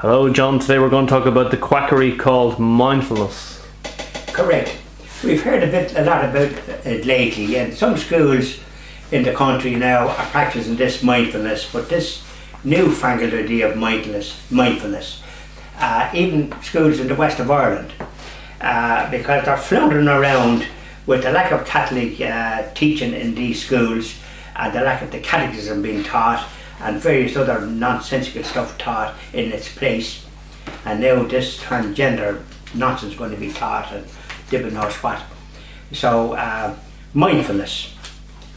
Hello John, today we're going to talk about the quackery called mindfulness. Correct. We've heard a lot about it lately, and some schools in the country now are practicing this mindfulness, but this newfangled idea of mindfulness, even schools in the west of Ireland, because they're floundering around with the lack of Catholic teaching in these schools, and the lack of the catechism being taught, and various other nonsensical stuff taught in its place. And now this transgender nonsense is going to be taught, and Dibba knows what. So mindfulness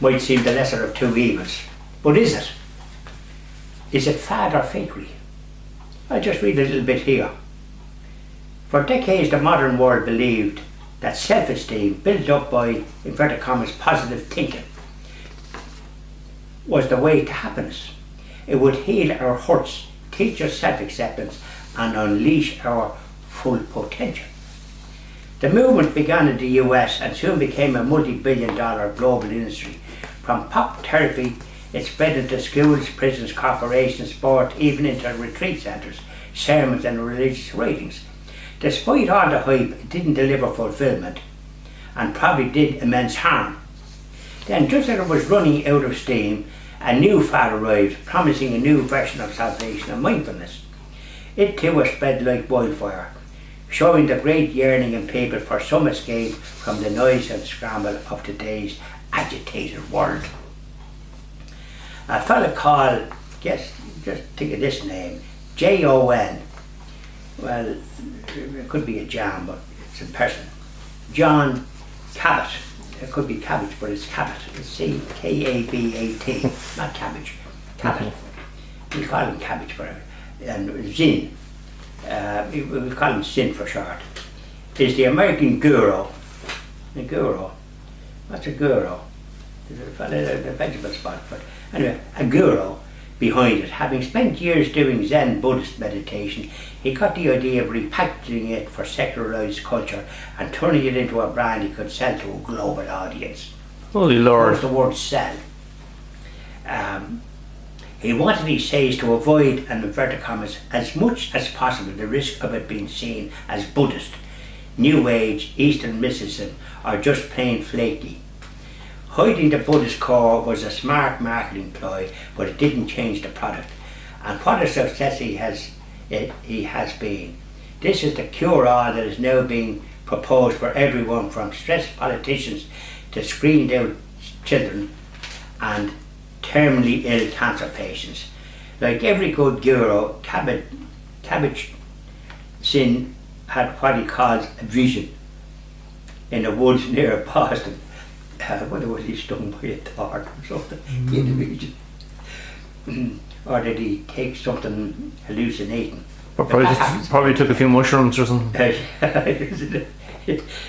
might seem the lesser of two evils, but is it? Is it fad or fakery? I'll just read a little bit here. For decades the modern world believed that self-esteem built up by, inverted commas, positive thinking was the way to happiness. It would heal our hurts, teach us self-acceptance, and unleash our full potential. The movement began in the US and soon became a multi-billion-dollar global industry. From pop therapy, it spread into schools, prisons, corporations, sport, even into retreat centres, sermons and religious writings. Despite all the hype, it didn't deliver fulfilment and probably did immense harm. Then, just as it was running out of steam, a new fad arrived, promising a new version of salvation and mindfulness. It too was spread like wildfire, showing the great yearning in people for some escape from the noise and scramble of today's agitated world. A fella called, just think of this name, Jon. Well, it could be a John, but it's a person. John Cabot. It could be cabbage, but it's Cabot. It's C-K-A-B-A-T, not cabbage. Cabot. We call him cabbage forever. And Zinn, we call him Zinn for short, is the American guru. A guru? What's a guru? The vegetable spot, but anyway, a guru behind it. Having spent years doing Zen Buddhist meditation, he got the idea of repackaging it for secularized culture and turning it into a brand he could sell to a global audience. Holy Lord. What's the word sell? He wanted, he says, to avoid, and inverted commas, as much as possible the risk of it being seen as Buddhist, New Age, Eastern mysticism, or just plain flaky. Hiding the Buddhist core was a smart marketing ploy, but it didn't change the product. And what a success he has been. This is the cure-all that is now being proposed for everyone, from stressed politicians to screened out children and terminally ill cancer patients. Like every good guru, Cabbage Sin had what he calls a vision in the woods near Boston. Whether was he stung by a dart or something in the region, or did he take something hallucinating? Or probably took a few mushrooms or something.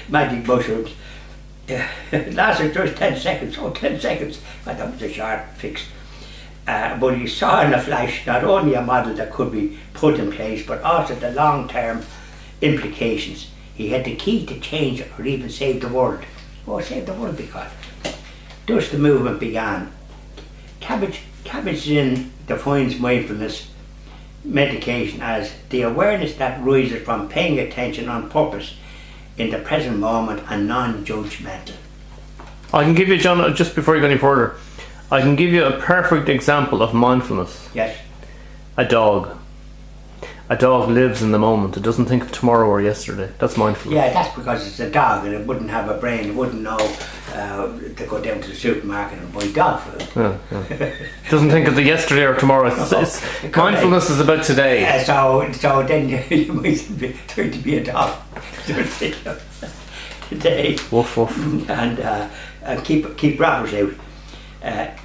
Magic mushrooms. It lasted just 10 seconds. Oh, 10 seconds. But that was a sharp fix. But he saw in a flash not only a model that could be put in place, but also the long-term implications. He had the key to change or even save the world. Oh, save the world, because thus the movement began. Cabbage Zinn defines mindfulness meditation as the awareness that rises from paying attention on purpose in the present moment and non-judgmental. I can give you, John, just before you go any further, I can give you a perfect example of mindfulness. Yes. A dog. A dog lives in the moment. It doesn't think of tomorrow or yesterday. That's mindfulness. Yeah, that's because it's a dog and it wouldn't have a brain. It wouldn't know to go down to the supermarket and buy dog food. Yeah. Doesn't think of the yesterday or tomorrow. Mindfulness is about today. So then you might be trying to be a dog today. Woof woof. And keep robbers out.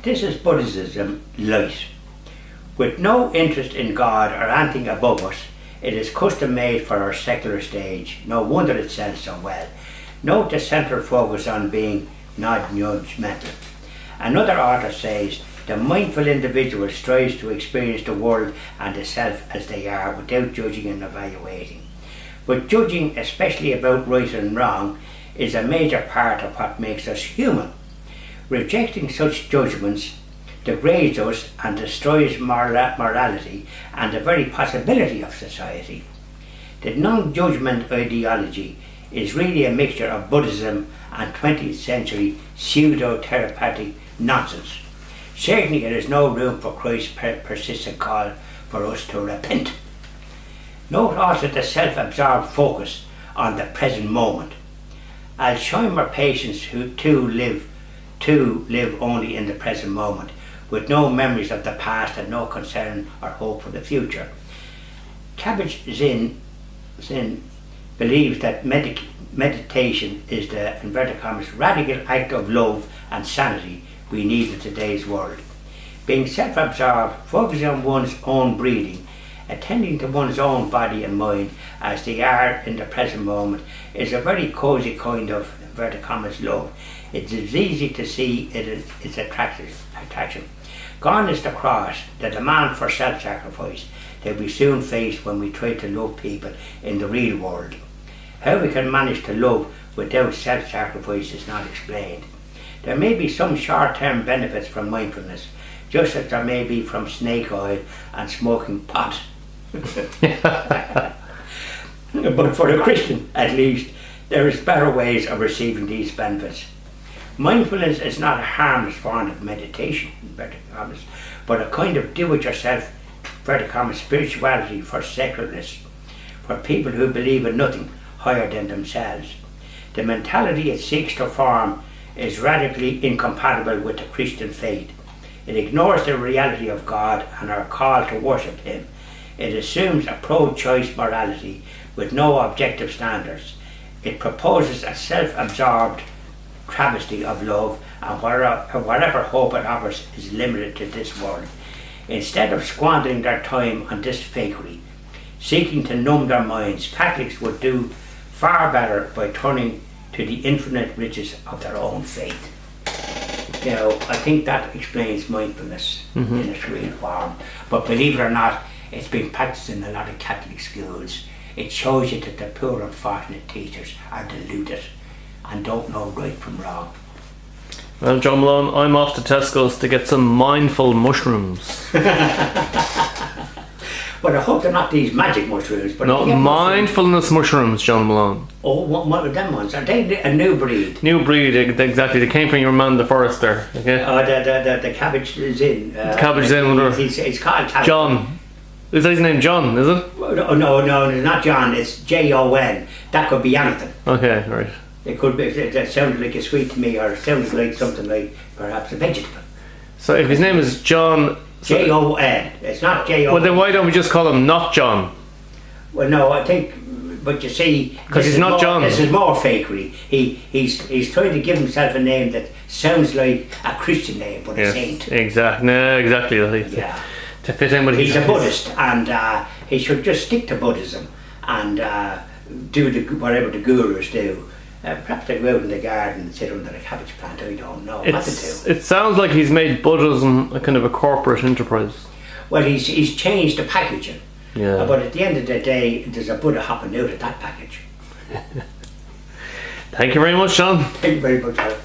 This is Buddhism light. With no interest in God or anything above us, it is custom made for our secular stage. No wonder it sells so well. Note the central focus on being non-judgmental. Another author says, the mindful individual strives to experience the world and the self as they are without judging and evaluating. But judging, especially about right and wrong, is a major part of what makes us human. Rejecting such judgments degrades us and destroys morality and the very possibility of society. The non-judgment ideology is really a mixture of Buddhism and 20th century pseudo-therapeutic nonsense. Certainly there is no room for Christ's persistent call for us to repent. Note also the self-absorbed focus on the present moment. Alzheimer patients who live only in the present moment, with no memories of the past and no concern or hope for the future. Cabbage Zen believes that meditation is the, inverted commas, radical act of love and sanity we need in today's world. Being self-absorbed, focusing on one's own breathing, attending to one's own body and mind as they are in the present moment is a very cosy kind of, inverted commas, love. It is easy to see its attraction. Gone is the cross, the demand for self-sacrifice that we soon face when we try to love people in the real world. How we can manage to love without self-sacrifice is not explained. There may be some short-term benefits from mindfulness, just as there may be from snake oil and smoking pot. But for a Christian, at least, there is better ways of receiving these benefits. Mindfulness is not a harmless form of meditation, but a kind of do-it-yourself, spirituality for secularists, for people who believe in nothing higher than themselves. The mentality it seeks to form is radically incompatible with the Christian faith. It ignores the reality of God and our call to worship Him. It assumes a pro-choice morality with no objective standards. It proposes a self-absorbed travesty of love, and whatever hope it offers is limited to this world. Instead of squandering their time on this fakery, seeking to numb their minds, Catholics would do far better by turning to the infinite riches of their own faith. You know, I think that explains mindfulness in its real form. But believe it or not, it's been practiced in a lot of Catholic schools. It shows you that the poor unfortunate teachers are deluded and don't know right from wrong. Well, John Malone, I'm off to Tesco's to get some mindful mushrooms. But I hope they're not these magic mushrooms. But No, mindfulness mushrooms, John Malone. Oh, what are them ones? Are they a new breed? New breed, exactly. They came from your man, the forester. Okay? The cabbage is in. Cabbage Zen. It's called cabbage. John. Is that his name, John, is it? No, it's not John. It's Jon. That could be anything. Okay, right. It could be. It sounded like a sweet to me, or it sounded like something like perhaps a vegetable. So if his name is John... Jon. It's not Jon. Well, then why don't we just call him not John? Well, no, I think... But you see... Because he's not John. This is more fakery. He's trying to give himself a name that sounds like a Christian name, but it ain't. Exactly. No, exactly. Yeah. To fit in with he's a Buddhist, and he should just stick to Buddhism and do whatever the gurus do. Perhaps they go out in the garden and sit under a cabbage plant. I don't know. It sounds like he's made Buddhism a kind of a corporate enterprise. Well, he's changed the packaging. Yeah. But at the end of the day, there's a Buddha hopping out of that package. Thank you very much, John. Thank you very much, Alan.